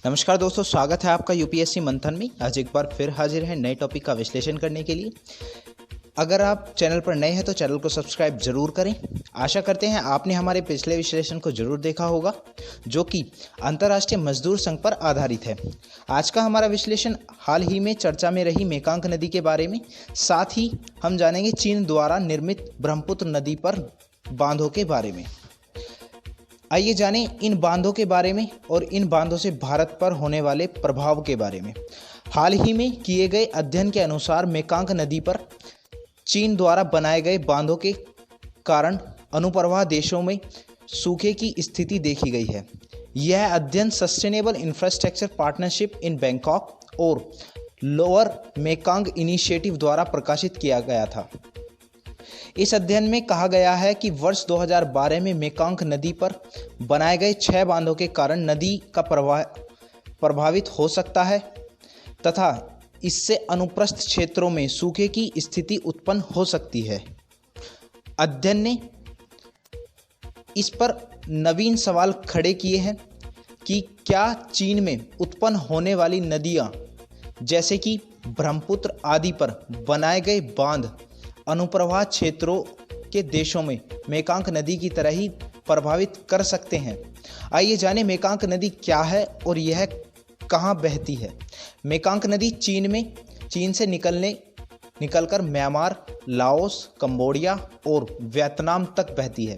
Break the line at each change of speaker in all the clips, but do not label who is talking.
नमस्कार दोस्तों, स्वागत है आपका यूपीएससी मंथन में। आज एक बार फिर हाजिर है नए टॉपिक का विश्लेषण करने के लिए। अगर आप चैनल पर नए हैं तो चैनल को सब्सक्राइब जरूर करें। आशा करते हैं आपने हमारे पिछले विश्लेषण को जरूर देखा होगा, जो कि अंतर्राष्ट्रीय मजदूर संघ पर आधारित है। आज का हमारा विश्लेषण हाल ही में चर्चा में रही मेकांग नदी के बारे में, साथ ही हम जानेंगे चीन द्वारा निर्मित ब्रह्मपुत्र नदी पर बांधों के बारे में। आइए जानें इन बांधों के बारे में और इन बांधों से भारत पर होने वाले प्रभाव के बारे में। हाल ही में किए गए अध्ययन के अनुसार मेकांग नदी पर चीन द्वारा बनाए गए बांधों के कारण अनुप्रवाह देशों में सूखे की स्थिति देखी गई है। यह अध्ययन sustainable infrastructure partnership in Bangkok और लोअर मेकांग इनिशिएटिव द्वारा प्रकाशित किया गया था। इस अध्ययन में कहा गया है कि वर्ष 2012 में मेकांग नदी पर बनाए गए 6 बांधों के कारण नदी का प्रवाह प्रभावित हो सकता है तथा इससे अनुप्रस्थ क्षेत्रों में सूखे की स्थिति उत्पन्न हो सकती है। अध्ययन ने इस पर नवीन सवाल खड़े किए हैं कि क्या चीन में उत्पन्न होने वाली नदियां जैसे कि ब्रह्मपुत्र आदि पर बनाए गए बांध अनुप्रवाह क्षेत्रों के देशों में मेकांग नदी की तरह ही प्रभावित कर सकते हैं। आइए जानें मेकांग नदी क्या है और यह कहाँ बहती है। मेकांग नदी चीन से निकलकर म्यांमार, लाओस, कंबोडिया और वियतनाम तक बहती है।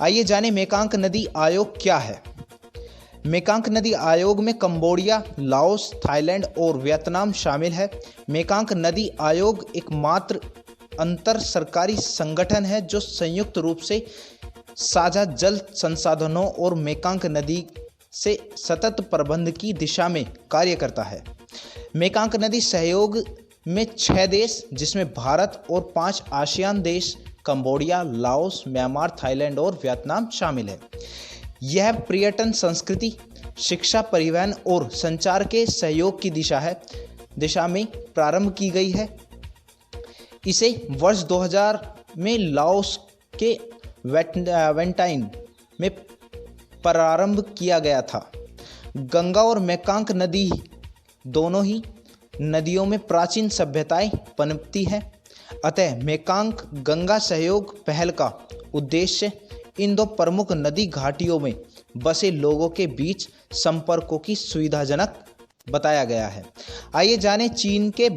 आइए जानें मेकांग नदी आयोग क्या है। मेकांग नदी आयोग में कंबोडिया, लाओस, थाईलैंड और वियतनाम शामिल है। मेकांग नदी आयोग एकमात्र अंतर सरकारी संगठन है जो संयुक्त रूप से साझा जल संसाधनों और मेकांग नदी से सतत प्रबंध की दिशा में कार्य करता है। मेकांग नदी सहयोग में 6 देश जिसमें भारत और 5 आसियान देश कंबोडिया, लाओस, म्यांमार, थाईलैंड और वियतनाम शामिल है। यह पर्यटन, संस्कृति, शिक्षा, परिवहन और संचार के सहयोग की दिशा में प्रारंभ की गई है। इसे वर्ष 2000 में लाओस के वेंटाइन में प्रारंभ किया गया था। गंगा और मेकांग नदी दोनों ही नदियों में प्राचीन सभ्यताएं पनपती हैं। अतः मेकांग गंगा सहयोग पहल का उद्देश्य इन 2 प्रमुख नदी घाटियों में बसे लोगों के बीच संपर्कों की सुविधाजनक बताया गया है। आइए जानें चीन के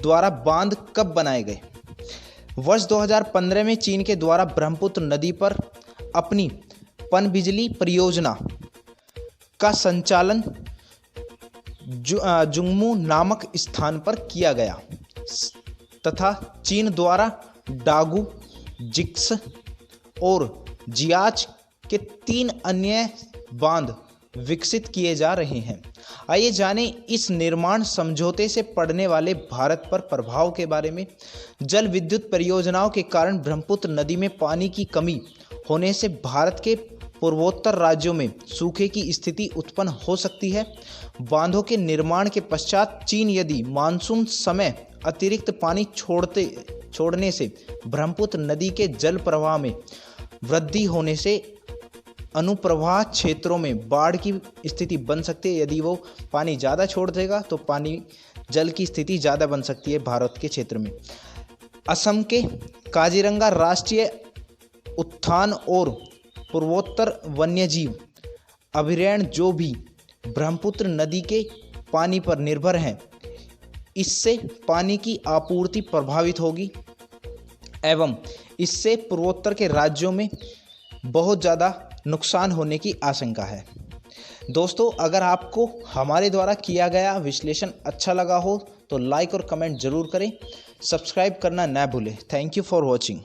द्वारा बांध कब बनाए गए। वर्ष 2015 में चीन के द्वारा ब्रह्मपुत्र नदी पर अपनी पनबिजली परियोजना का संचालन जुंगमू नामक स्थान पर किया गया तथा चीन द्वारा डागू, जिक्स और जियाच के 3 अन्य बांध विकसित किए जा रहे हैं। आइए जानें इस निर्माण समझौते से पड़ने वाले भारत पर प्रभाव के बारे में। जल विद्युत परियोजनाओं के कारण ब्रह्मपुत्र नदी में पानी की कमी होने से भारत के पूर्वोत्तर राज्यों में सूखे की स्थिति उत्पन्न हो सकती है। बांधों के निर्माण के पश्चात चीन यदि मानसून समय अतिरिक्त पानी छोड़ने से ब्रह्मपुत्र नदी के जल प्रवाह में वृद्धि होने से अनुप्रवाह क्षेत्रों में बाढ़ की स्थिति बन सकती है। यदि वो पानी ज़्यादा छोड़ देगा तो जल की स्थिति ज़्यादा बन सकती है भारत के क्षेत्र में। असम के काजीरंगा राष्ट्रीय उद्यान और पूर्वोत्तर वन्यजीव अभयारण्य जो भी ब्रह्मपुत्र नदी के पानी पर निर्भर हैं, इससे पानी की आपूर्ति प्रभावित होगी एवं इससे पूर्वोत्तर के राज्यों में बहुत ज़्यादा नुकसान होने की आशंका है। दोस्तों, अगर आपको हमारे द्वारा किया गया विश्लेषण अच्छा लगा हो तो लाइक और कमेंट जरूर करें। सब्सक्राइब करना न भूलें। Thank you for watching.